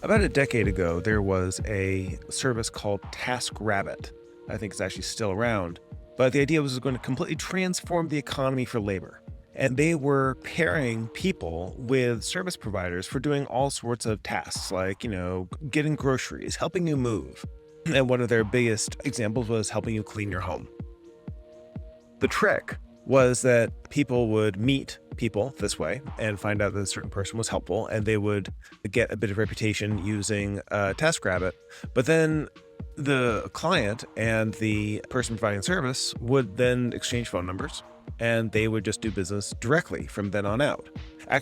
About a decade ago, there was a service called TaskRabbit. I think it's actually still around, but the idea was it was going to completely transform the economy for labor. And they were pairing people with service providers for doing all sorts of tasks like, getting groceries, helping you move. And one of their biggest examples was helping you clean your home. The trick was that people would meet people this way and find out that a certain person was helpful, and they would get a bit of reputation using TaskRabbit. But then the client and the person providing service would then exchange phone numbers, and they would just do business directly from then on out.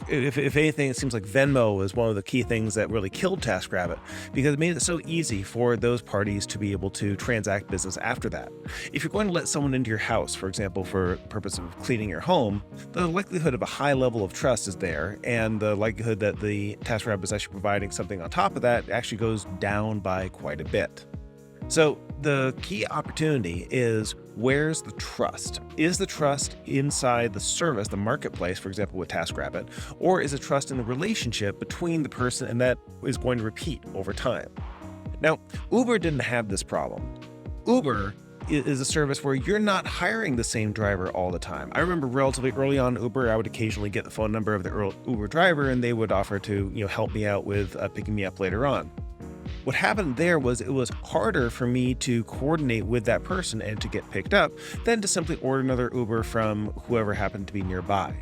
If anything, it seems like Venmo was one of the key things that really killed TaskRabbit because it made it so easy for those parties to be able to transact business after that. If you're going to let someone into your house, for example, for the purpose of cleaning your home, the likelihood of a high level of trust is there, and the likelihood that the TaskRabbit is actually providing something on top of that actually goes down by quite a bit. So the key opportunity is, where's the trust? Is the trust inside the service, the marketplace, for example, with TaskRabbit, or is it trust in the relationship between the person and that is going to repeat over time? Now, Uber didn't have this problem. Uber is a service where you're not hiring the same driver all the time. I remember relatively early on Uber, I would occasionally get the phone number of the Uber driver, and they would offer to, help me out with picking me up later on. What happened there was it was harder for me to coordinate with that person and to get picked up than to simply order another Uber from whoever happened to be nearby.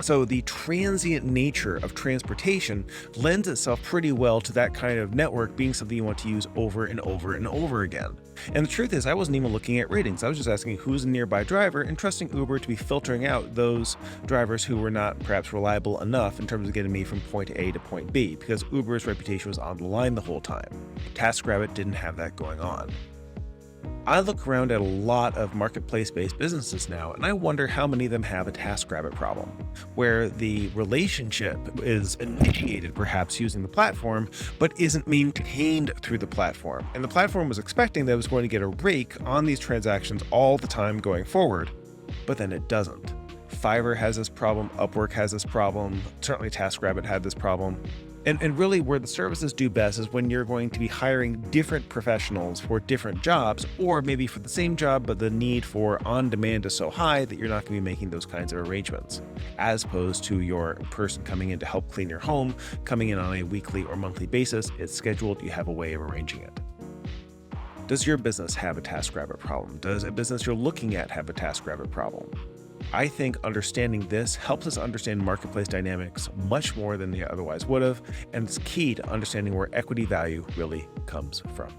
So the transient nature of transportation lends itself pretty well to that kind of network being something you want to use over and over and over again. And the truth is, I wasn't even looking at ratings. I was just asking who's a nearby driver and trusting Uber to be filtering out those drivers who were not perhaps reliable enough in terms of getting me from point A to point B, because Uber's reputation was on the line the whole time. TaskRabbit didn't have that going on. I look around at a lot of marketplace-based businesses now, and I wonder how many of them have a TaskRabbit problem, where the relationship is initiated perhaps using the platform, but isn't maintained through the platform. And the platform was expecting that it was going to get a rake on these transactions all the time going forward, but then it doesn't. Fiverr has this problem, Upwork has this problem, certainly TaskRabbit had this problem. And really where the services do best is when you're going to be hiring different professionals for different jobs, or maybe for the same job, but the need for on-demand is so high that you're not going to be making those kinds of arrangements, as opposed to your person coming in to help clean your home, coming in on a weekly or monthly basis. It's scheduled, you have a way of arranging it. Does your business have a TaskRabbit problem? Does a business you're looking at have a TaskRabbit problem? I think understanding this helps us understand marketplace dynamics much more than they otherwise would have, and it's key to understanding where equity value really comes from.